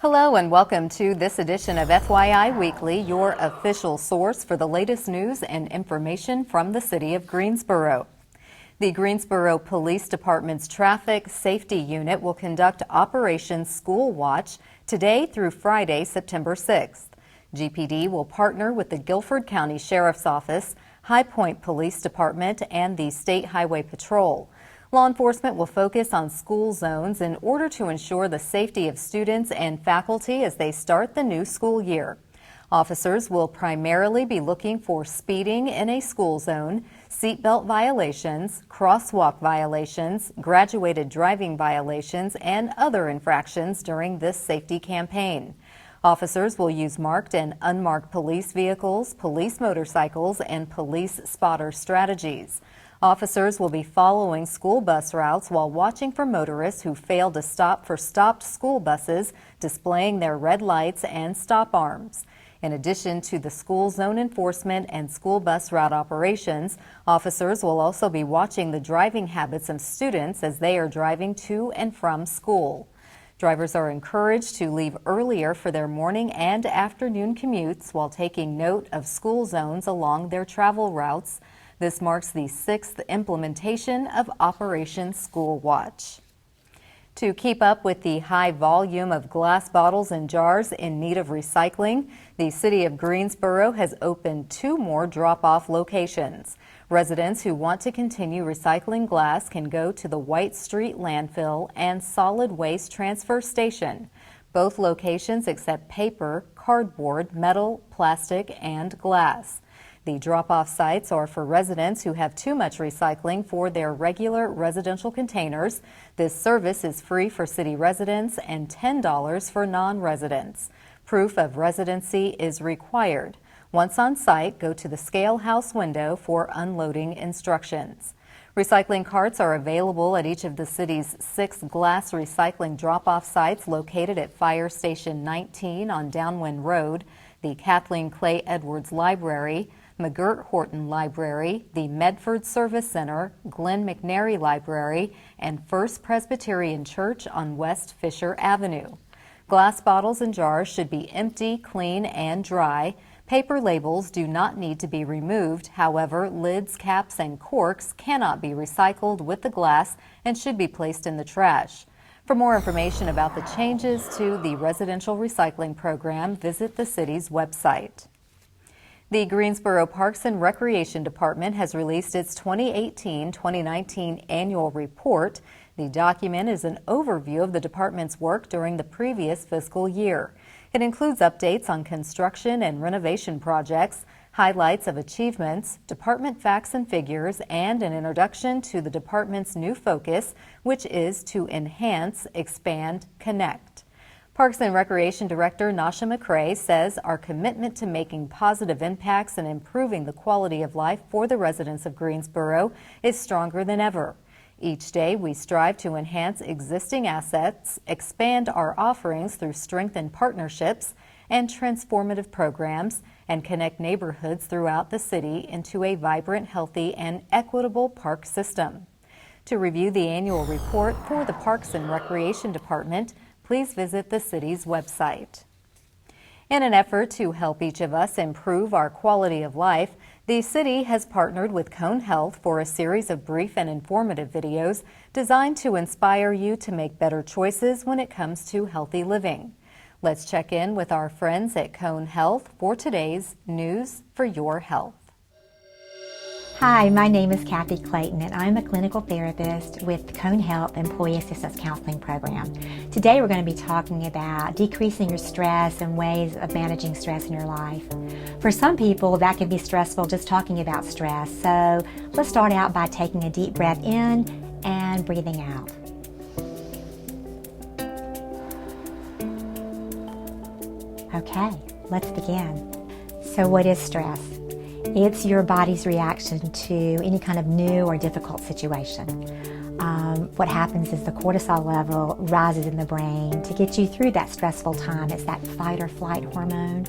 Hello and welcome to this edition of FYI Weekly, your official source for the latest news and information from the city of Greensboro. The Greensboro Police Department's Traffic Safety Unit will conduct Operation School Watch today through Friday, September 6th. GPD will partner with the Guilford County Sheriff's Office, High Point Police Department, and the State Highway Patrol. Law enforcement will focus on school zones in order to ensure the safety of students and faculty as they start the new school year. Officers will primarily be looking for speeding in a school zone, seatbelt violations, crosswalk violations, graduated driving violations, and other infractions during this safety campaign. Officers will use marked and unmarked police vehicles, police motorcycles, and police spotter strategies. Officers will be following school bus routes while watching for motorists who fail to stop for stopped school buses, displaying their red lights and stop arms. In addition to the school zone enforcement and school bus route operations, officers will also be watching the driving habits of students as they are driving to and from school. Drivers are encouraged to leave earlier for their morning and afternoon commutes while taking note of school zones along their travel routes. This marks the 6th implementation of Operation School Watch. To keep up with the high volume of glass bottles and jars in need of recycling, the city of Greensboro has opened 2 more drop-off locations. Residents who want to continue recycling glass can go to the White Street Landfill and Solid Waste Transfer Station. Both locations accept paper, cardboard, metal, plastic, and glass. The drop-off sites are for residents who have too much recycling for their regular residential containers. This service is free for city residents and $10 for non-residents. Proof of residency is required. Once on site, go to the scale house window for unloading instructions. Recycling carts are available at each of the city's 6 glass recycling drop-off sites located at Fire Station 19 on Downwind Road, the Kathleen Clay Edwards Library, McGirt Horton Library, the Medford Service Center, Glenn McNary Library, and First Presbyterian Church on West Fisher Avenue. Glass bottles and jars should be empty, clean, and dry. Paper labels do not need to be removed. However, lids, caps, and corks cannot be recycled with the glass and should be placed in the trash. For more information about the changes to the residential recycling program, visit the city's website. The Greensboro Parks and Recreation Department has released its 2018-2019 annual report. The document is an overview of the department's work during the previous fiscal year. It includes updates on construction and renovation projects, highlights of achievements, department facts and figures, and an introduction to the department's new focus, which is to enhance, expand, connect. Parks and Recreation Director Nasha McCrae says our commitment to making positive impacts and improving the quality of life for the residents of Greensboro is stronger than ever. Each day, we strive to enhance existing assets, expand our offerings through strengthened partnerships and transformative programs, and connect neighborhoods throughout the city into a vibrant, healthy, and equitable park system. To review the annual report for the Parks and Recreation Department, please visit the city's website. In an effort to help each of us improve our quality of life, the city has partnered with Cone Health for a series of brief and informative videos designed to inspire you to make better choices when it comes to healthy living. Let's check in with our friends at Cone Health for today's News for Your Health. Hi, my name is Kathy Clayton, and I'm a clinical therapist with Cone Health Employee Assistance Counseling Program. Today we're going to be talking about decreasing your stress and ways of managing stress in your life. For some people, that can be stressful just talking about stress, so let's start out by taking a deep breath in and breathing out. Okay, let's begin. So what is stress? It's your body's reaction to any kind of new or difficult situation. What happens is the cortisol level rises in the brain to get you through that stressful time. It's that fight or flight hormone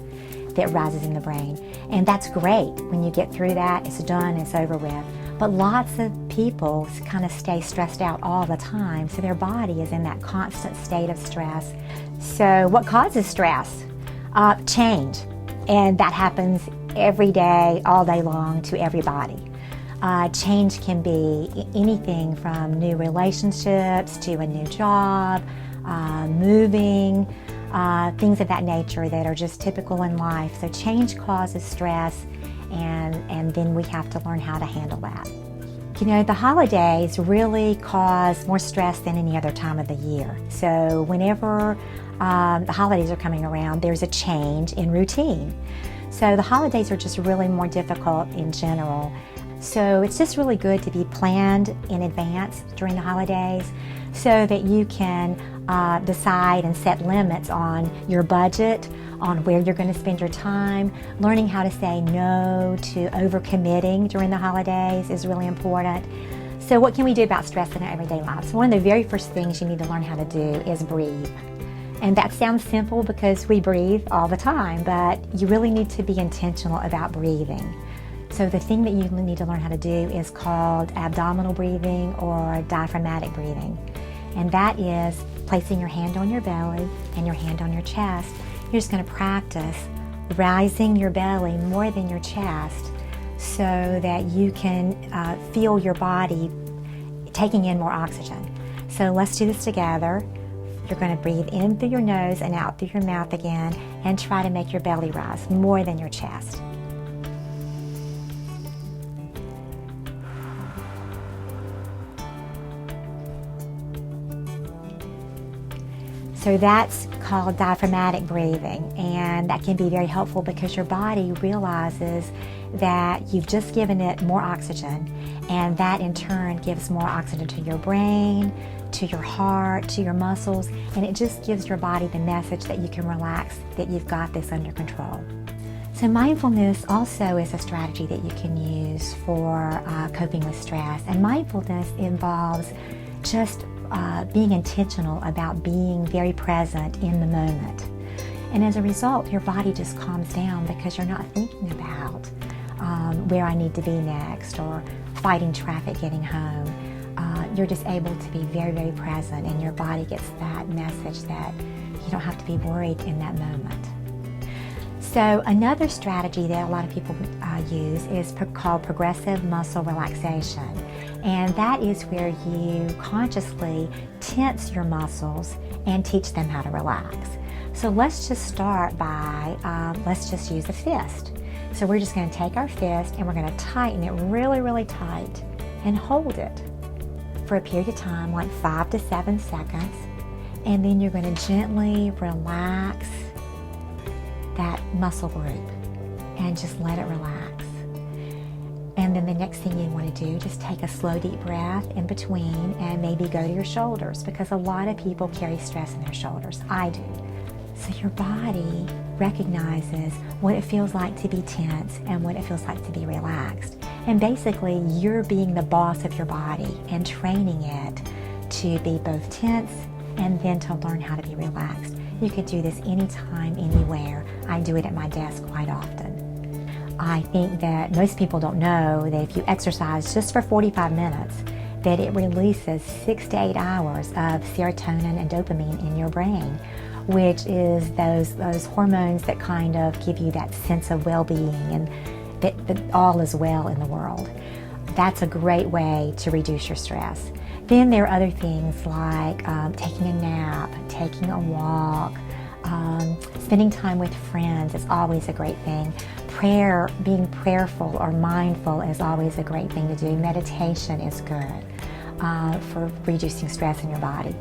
that rises in the brain. And that's great. When you get through that, it's done, it's over with. But lots of people kind of stay stressed out all the time, so their body is in that constant state of stress. So what causes stress? Change. And that happens every day, all day long to everybody. Change can be anything from new relationships to a new job, moving, things of that nature that are just typical in life. So change causes stress, and then we have to learn how to handle that. You know, the holidays really cause more stress than any other time of the year. So whenever the holidays are coming around, there's a change in routine. So the holidays are just really more difficult in general. So it's just really good to be planned in advance during the holidays so that you can decide and set limits on your budget, on where you're going to spend your time. Learning how to say no to overcommitting during the holidays is really important. So what can we do about stress in our everyday lives? One of the very first things you need to learn how to do is breathe. And that sounds simple because we breathe all the time, but you really need to be intentional about breathing. So the thing that you need to learn how to do is called abdominal breathing or diaphragmatic breathing. And that is placing your hand on your belly and your hand on your chest. You're just going to practice rising your belly more than your chest so that you can feel your body taking in more oxygen. So let's do this together. You're going to breathe in through your nose and out through your mouth again, and try to make your belly rise more than your chest. So that's called diaphragmatic breathing, and that can be very helpful because your body realizes that you've just given it more oxygen, and that in turn gives more oxygen to your brain, to your heart, to your muscles, and it just gives your body the message that you can relax, that you've got this under control. So mindfulness also is a strategy that you can use for coping with stress, and mindfulness involves just being intentional about being very present in the moment. And as a result, your body just calms down because you're not thinking about where I need to be next or fighting traffic getting home. You're just able to be very, very present, and your body gets that message that you don't have to be worried in that moment. So another strategy that a lot of people use is called progressive muscle relaxation. And that is where you consciously tense your muscles and teach them how to relax. So let's just start by, let's just use a fist. So we're just going to take our fist and we're going to tighten it really, really tight and hold it for a period of time, like 5 to 7 seconds. And then you're going to gently relax that muscle group and just let it relax. And then the next thing you want to do, just take a slow deep breath in between and maybe go to your shoulders, because a lot of people carry stress in their shoulders. I do. So your body recognizes what it feels like to be tense and what it feels like to be relaxed. And basically you're being the boss of your body and training it to be both tense and then to learn how to be relaxed. You could do this anytime, anywhere. I do it at my desk quite often. I think that most people don't know that if you exercise just for 45 minutes, that it releases 6 to 8 hours of serotonin and dopamine in your brain, which is those hormones that kind of give you that sense of well-being and that all is well in the world. That's a great way to reduce your stress. Then there are other things like taking a nap, taking a walk, spending time with friends is always a great thing. Prayer, being prayerful or mindful is always a great thing to do. Meditation is good for reducing stress in your body.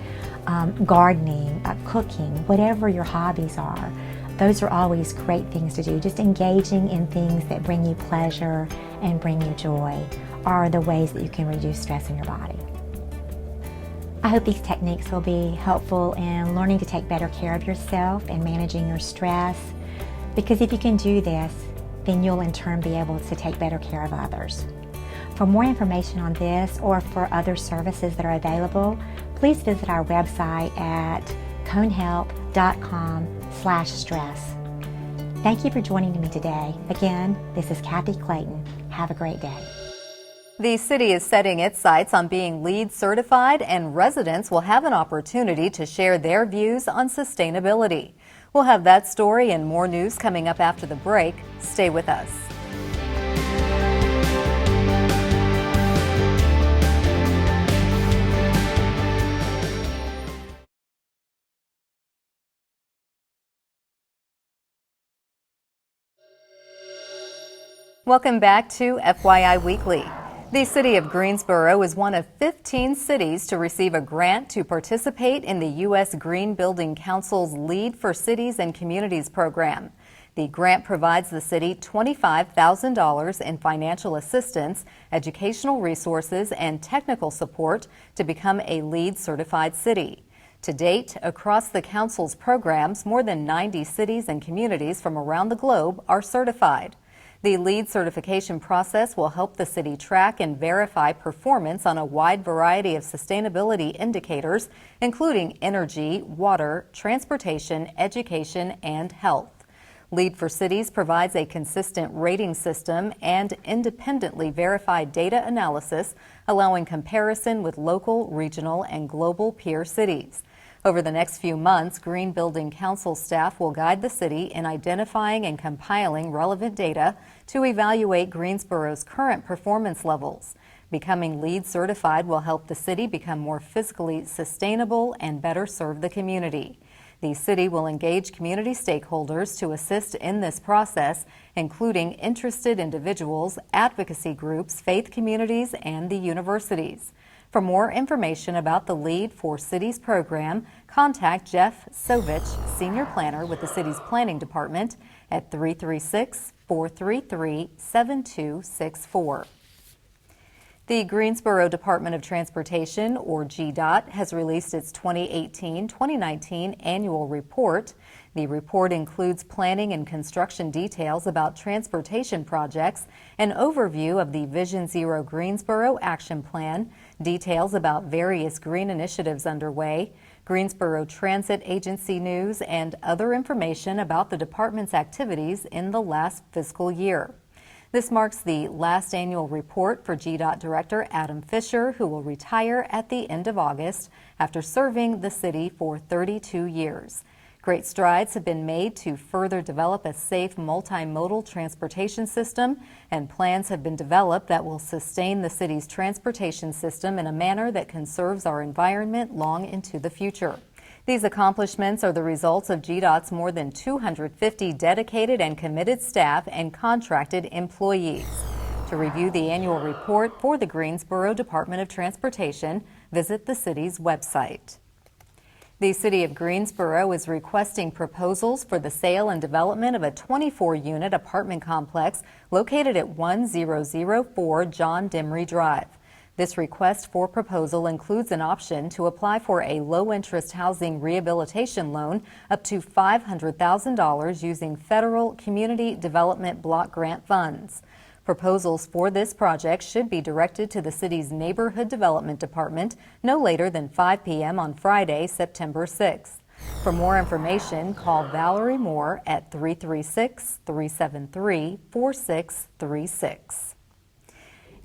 Gardening, cooking, whatever your hobbies are, those are always great things to do. Just engaging in things that bring you pleasure and bring you joy are the ways that you can reduce stress in your body. I hope these techniques will be helpful in learning to take better care of yourself and managing your stress, because if you can do this, then you'll in turn be able to take better care of others. For more information on this or for other services that are available, please visit our website at conehelp.com/stress. Thank you for joining me today. Again, this is Kathy Clayton. Have a great day. The city is setting its sights on being LEED certified, and residents will have an opportunity to share their views on sustainability. We'll have that story and more news coming up after the break. Stay with us. Welcome back to FYI Weekly. The city of Greensboro is one of 15 cities to receive a grant to participate in the U.S. Green Building Council's LEED for Cities and Communities program. The grant provides the city $25,000 in financial assistance, educational resources, and technical support to become a LEED certified city. To date, across the council's programs, more than 90 cities and communities from around the globe are certified. The LEED certification process will help the city track and verify performance on a wide variety of sustainability indicators, including energy, water, transportation, education, and health. LEED for Cities provides a consistent rating system and independently verified data analysis, allowing comparison with local, regional, and global peer cities. Over the next few months, Green Building Council staff will guide the city in identifying and compiling relevant data to evaluate Greensboro's current performance levels. Becoming LEED certified will help the city become more fiscally sustainable and better serve the community. The city will engage community stakeholders to assist in this process, including interested individuals, advocacy groups, faith communities, and the universities. For more information about the LEED for Cities program, contact Jeff Sovich, Senior Planner with the city's Planning Department, at 336-433-7264. The Greensboro Department of Transportation, or GDOT, has released its 2018-2019 annual report. The report includes planning and construction details about transportation projects, an overview of the Vision Zero Greensboro Action Plan, details about various green initiatives underway, Greensboro Transit Agency news, and other information about the department's activities in the last fiscal year. This marks the last annual report for GDOT Director Adam Fisher, who will retire at the end of August after serving the city for 32 years. Great strides have been made to further develop a safe multimodal transportation system, and plans have been developed that will sustain the city's transportation system in a manner that conserves our environment long into the future. These accomplishments are the results of GDOT's more than 250 dedicated and committed staff and contracted employees. To review the annual report for the Greensboro Department of Transportation, visit the city's website. The city of Greensboro is requesting proposals for the sale and development of a 24-unit apartment complex located at 1004 John Demery Drive. This request for proposal includes an option to apply for a low-interest housing rehabilitation loan up to $500,000 using federal Community Development Block Grant funds. Proposals for this project should be directed to the city's Neighborhood Development Department no later than 5 p.m. on Friday, September 6th. For more information, call Valerie Moore at 336-373-4636.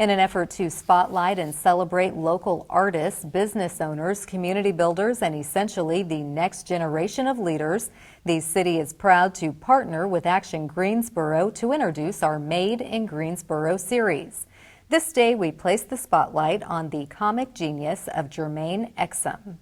In an effort to spotlight and celebrate local artists, business owners, community builders, and essentially the next generation of leaders, the city is proud to partner with Action Greensboro to introduce our Made in Greensboro series. This day, we place the spotlight on the comic genius of Jermaine Exum.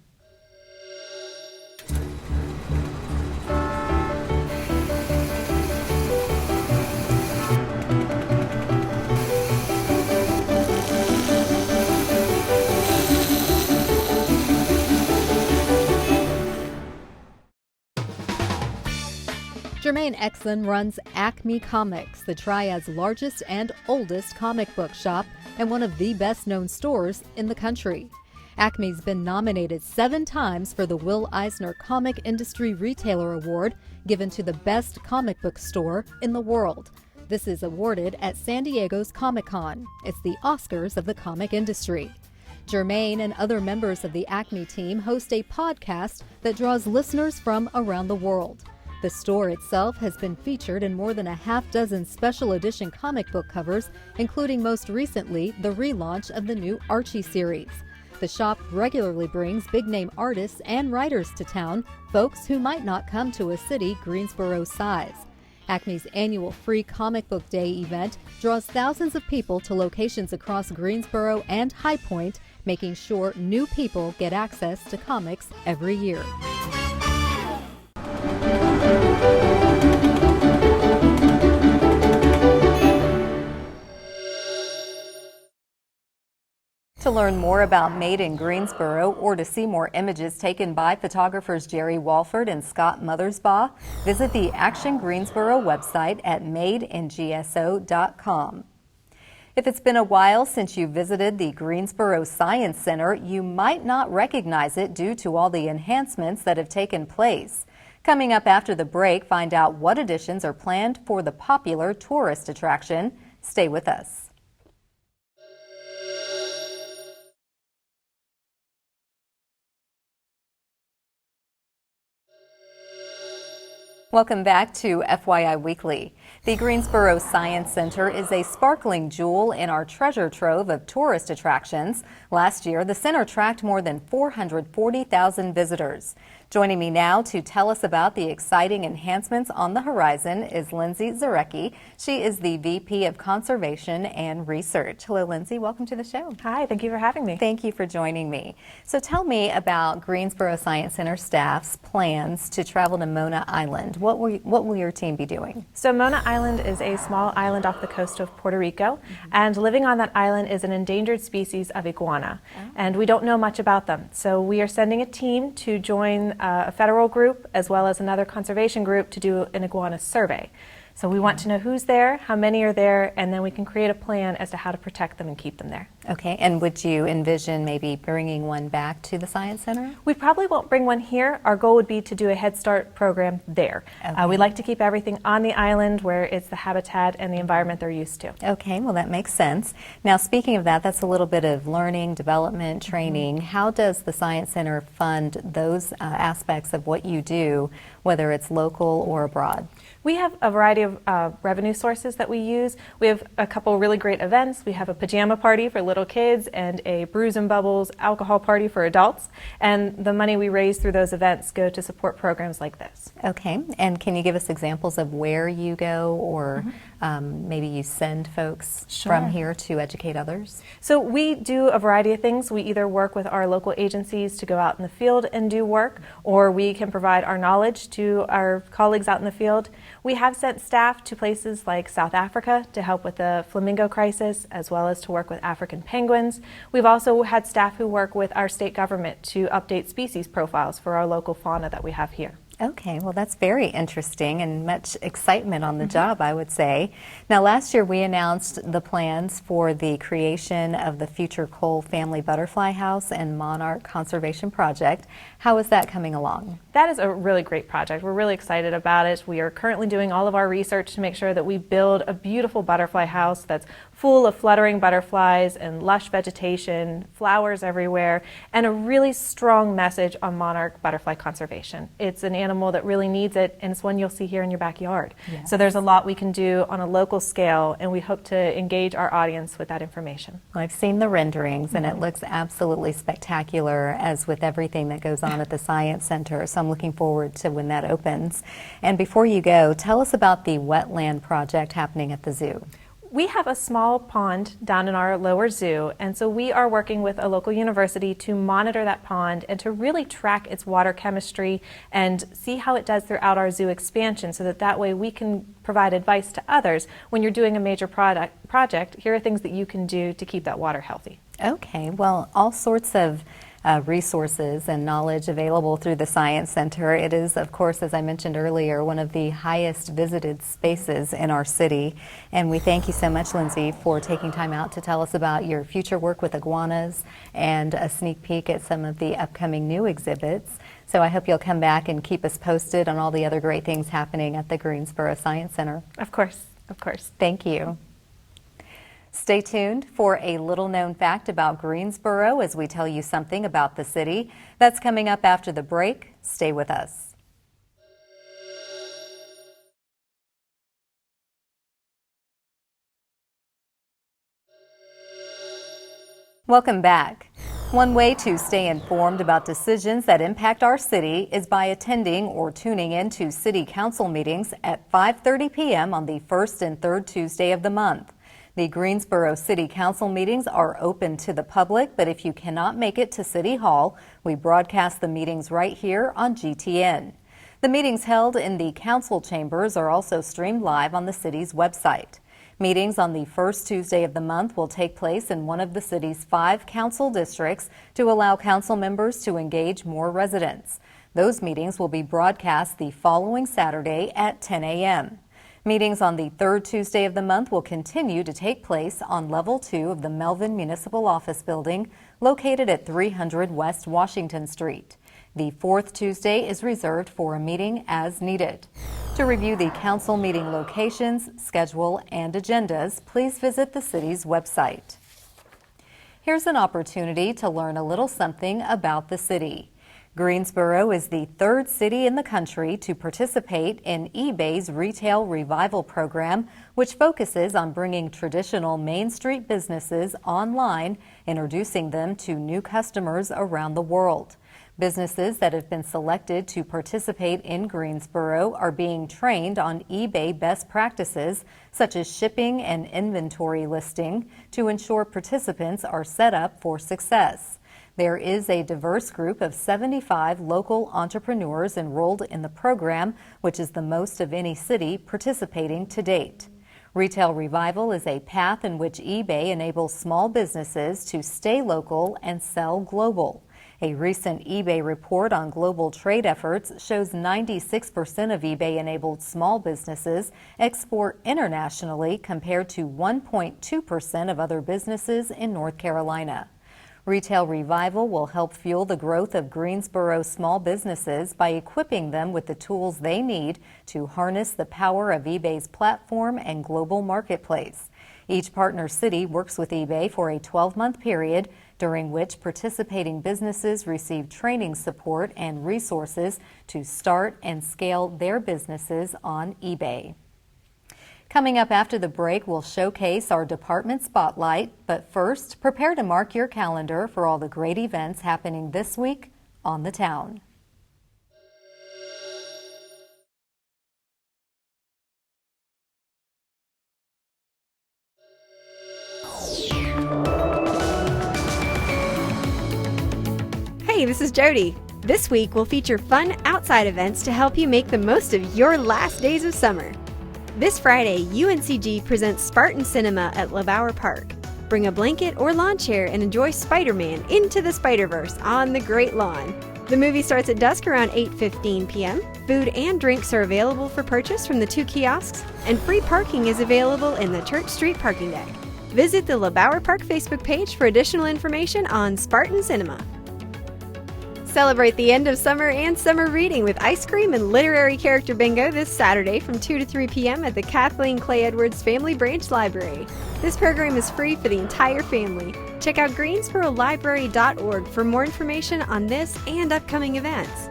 Jermaine Exum runs Acme Comics, the Triad's largest and oldest comic book shop and one of the best-known stores in the country. Acme's been nominated 7 times for the Will Eisner Comic Industry Retailer Award, given to the best comic book store in the world. This is awarded at San Diego's Comic-Con. It's the Oscars of the comic industry. Jermaine and other members of the Acme team host a podcast that draws listeners from around the world. The store itself has been featured in more than a half dozen special edition comic book covers, including most recently the relaunch of the new Archie series. The shop regularly brings big-name artists and writers to town, folks who might not come to a city Greensboro's size. Acme's annual free Comic Book Day event draws thousands of people to locations across Greensboro and High Point, making sure new people get access to comics every year. To learn more about Made in Greensboro or to see more images taken by photographers Jerry Walford and Scott Mothersbaugh, visit the Action Greensboro website at madeingso.com. If it's been a while since you visited the Greensboro Science Center, you might not recognize it due to all the enhancements that have taken place. Coming up after the break, find out what additions are planned for the popular tourist attraction. Stay with us. Welcome back to FYI Weekly. The Greensboro Science Center is a sparkling jewel in our treasure trove of tourist attractions. Last year, the center tracked more than 440,000 visitors. Joining me now to tell us about the exciting enhancements on the horizon is Lindsay Zarecki. She is the VP of Conservation and Research. Hello, Lindsay. Welcome to the show. Hi, thank you for having me. Thank you for joining me. So tell me about Greensboro Science Center staff's plans to travel to Mona Island. What will your team be doing? So Mona Island is a small island off the coast of Puerto Rico, and living on that island is an endangered species of iguana, and we don't know much about them. So we are sending a team to join a federal group as well as another conservation group to do an iguana survey. So we want to know who's there, how many are there, and then we can create a plan as to how to protect them and keep them there. Okay, and would you envision maybe bringing one back to the Science Center? We probably won't bring one here. Our goal would be to do a Head Start program there. Okay. We'd like to keep everything on the island where it's the habitat and the environment they're used to. Okay, well that makes sense. Now speaking of that, that's a little bit of learning, development, training. How does the Science Center fund those aspects of what you do, whether it's local or abroad? We have a variety of revenue sources that we use. We have a couple really great events. We have a pajama party for little kids and a Brews and Bubbles alcohol party for adults. And the money we raise through those events go to support programs like this. Okay, and can you give us examples of where you go or maybe you send folks from here to educate others? So we do a variety of things. We either work with our local agencies to go out in the field and do work, or we can provide our knowledge to our colleagues out in the field. We have sent staff to places like South Africa to help with the flamingo crisis, as well as to work with African penguins. We've also had staff who work with our state government to update species profiles for our local fauna that we have here. Okay, well that's very interesting and much excitement on the job, I would say. Now last year we announced the plans for the creation of the future Cole Family Butterfly House and Monarch Conservation Project. How is that coming along? That is a really great project. We're really excited about it. We are currently doing all of our research to make sure that we build a beautiful butterfly house that's full of fluttering butterflies and lush vegetation, flowers everywhere, and a really strong message on monarch butterfly conservation. It's an animal that really needs it, and it's one you'll see here in your backyard. Yes. So there's a lot we can do on a local scale, and we hope to engage our audience with that information. Well, I've seen the renderings, and it looks absolutely spectacular, as with everything that goes on at the Science Center. So I'm looking forward to when that opens. And before you go, tell us about the wetland project happening at the zoo. We have a small pond down in our lower zoo, and so we are working with a local university to monitor that pond and to really track its water chemistry and see how it does throughout our zoo expansion, so that way we can provide advice to others. When you're doing a major project, here are things that you can do to keep that water healthy. Okay, well, all sorts of resources and knowledge available through the Science Center. It is, of course, as I mentioned earlier, one of the highest visited spaces in our city. And we thank you so much, Lindsay, for taking time out to tell us about your future work with iguanas and a sneak peek at some of the upcoming new exhibits. So I hope you'll come back and keep us posted on all the other great things happening at the Greensboro Science Center. Of course, of course. Thank you. Stay tuned for a little-known fact about Greensboro as we tell you something about the city. That's coming up after the break. Stay with us. Welcome back. One way to stay informed about decisions that impact our city is by attending or tuning in to City Council meetings at 5:30 p.m. on the first and third Tuesday of the month. The Greensboro City Council meetings are open to the public, but if you cannot make it to City Hall, we broadcast the meetings right here on GTN. The meetings held in the council chambers are also streamed live on the city's website. Meetings on the first Tuesday of the month will take place in one of the city's 5 council districts to allow council members to engage more residents. Those meetings will be broadcast the following Saturday at 10 a.m. Meetings on the third Tuesday of the month will continue to take place on Level 2 of the Melvin Municipal Office Building, located at 300 West Washington Street. The fourth Tuesday is reserved for a meeting as needed. To review the council meeting locations, schedule, and agendas, please visit the city's website. Here's an opportunity to learn a little something about the city. Greensboro is the 3rd city in the country to participate in eBay's Retail Revival program, which focuses on bringing traditional Main Street businesses online, introducing them to new customers around the world. Businesses that have been selected to participate in Greensboro are being trained on eBay best practices, such as shipping and inventory listing, to ensure participants are set up for success. There is a diverse group of 75 local entrepreneurs enrolled in the program, which is the most of any city participating to date. Retail Revival is a path in which eBay enables small businesses to stay local and sell global. A recent eBay report on global trade efforts shows 96% of eBay-enabled small businesses export internationally compared to 1.2% of other businesses in North Carolina. Retail Revival will help fuel the growth of Greensboro small businesses by equipping them with the tools they need to harness the power of eBay's platform and global marketplace. Each partner city works with eBay for a 12-month period, during which participating businesses receive training support and resources to start and scale their businesses on eBay. Coming up after the break, we'll showcase our department spotlight, but first, prepare to mark your calendar for all the great events happening this week on the town. Hey, this is Jody. This week we'll feature fun outside events to help you make the most of your last days of summer. This Friday, UNCG presents Spartan Cinema at LeBauer Park. Bring a blanket or lawn chair and enjoy Spider-Man Into the Spider-Verse on the Great Lawn. The movie starts at dusk around 8:15 p.m. Food and drinks are available for purchase from the 2 kiosks, and free parking is available in the Church Street parking deck. Visit the LeBauer Park Facebook page for additional information on Spartan Cinema. Celebrate the end of summer and summer reading with ice cream and literary character bingo this Saturday from 2 to 3 p.m. at the Kathleen Clay Edwards Family Branch Library. This program is free for the entire family. Check out greensborolibrary.org for more information on this and upcoming events.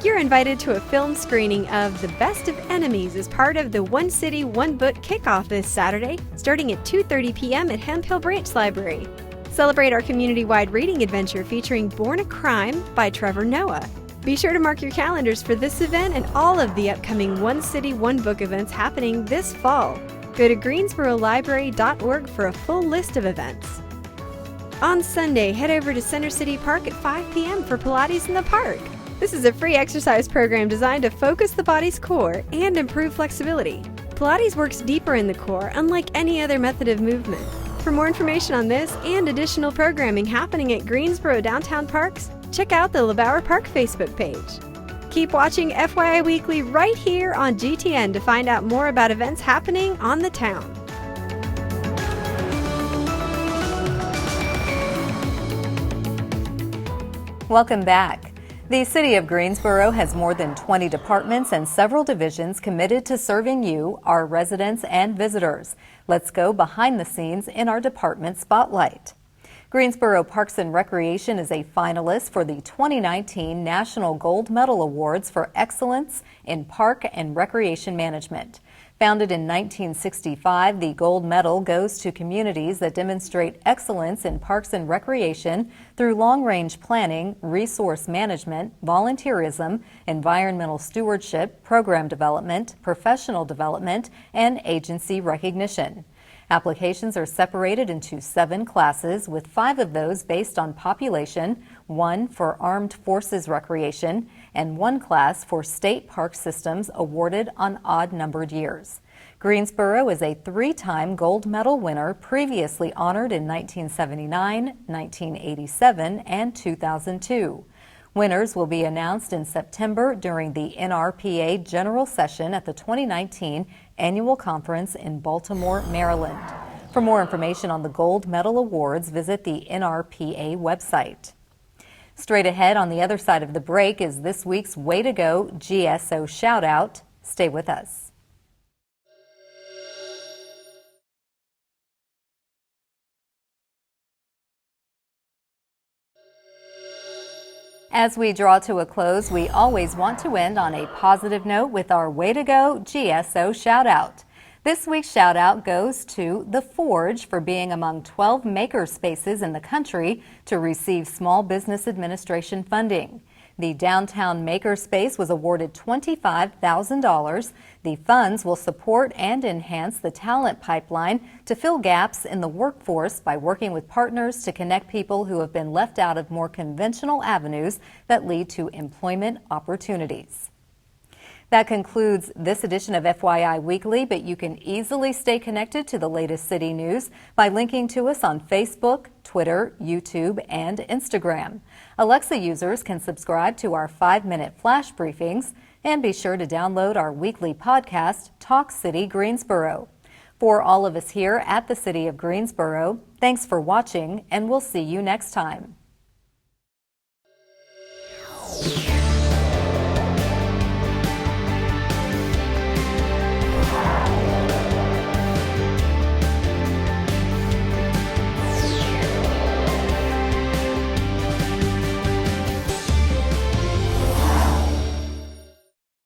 You're invited to a film screening of The Best of Enemies as part of the One City, One Book kickoff this Saturday, starting at 2:30 p.m. at Hemphill Branch Library. Celebrate our community-wide reading adventure featuring Born a Crime by Trevor Noah. Be sure to mark your calendars for this event and all of the upcoming One City, One Book events happening this fall. Go to greensborolibrary.org for a full list of events. On Sunday, head over to Center City Park at 5 p.m. for Pilates in the Park. This is a free exercise program designed to focus the body's core and improve flexibility. Pilates works deeper in the core, unlike any other method of movement. For more information on this and additional programming happening at Greensboro Downtown Parks, check out the LeBauer Park Facebook page. Keep watching FYI Weekly right here on GTN to find out more about events happening on the town. Welcome back. The City of Greensboro has more than 20 departments and several divisions committed to serving you, our residents and visitors. Let's go behind the scenes in our department spotlight. Greensboro Parks and Recreation is a finalist for the 2019 National Gold Medal Awards for Excellence in Park and Recreation Management. Founded in 1965, the gold medal goes to communities that demonstrate excellence in parks and recreation through long-range planning, resource management, volunteerism, environmental stewardship, program development, professional development, and agency recognition. Applications are separated into 7 classes, with 5 of those based on population, 1 for armed forces recreation, and 1 class for state park systems awarded on odd-numbered years. Greensboro is a 3-time gold medal winner, previously honored in 1979, 1987, and 2002. Winners will be announced in September during the NRPA General Session at the 2019 Annual Conference in Baltimore, Maryland. For more information on the Gold Medal Awards, visit the NRPA website. Straight ahead on the other side of the break is this week's Way to Go GSO Shoutout. Stay with us. As we draw to a close, we always want to end on a positive note with our Way to Go GSO Shoutout. This week's shoutout goes to The Forge for being among 12 maker spaces in the country to receive Small Business Administration funding. The downtown makerspace was awarded $25,000. The funds will support and enhance the talent pipeline to fill gaps in the workforce by working with partners to connect people who have been left out of more conventional avenues that lead to employment opportunities. That concludes this edition of FYI Weekly, but you can easily stay connected to the latest city news by linking to us on Facebook, Twitter, YouTube, and Instagram. Alexa users can subscribe to our 5-minute flash briefings, and be sure to download our weekly podcast, Talk City Greensboro. For all of us here at the City of Greensboro, thanks for watching, and we'll see you next time.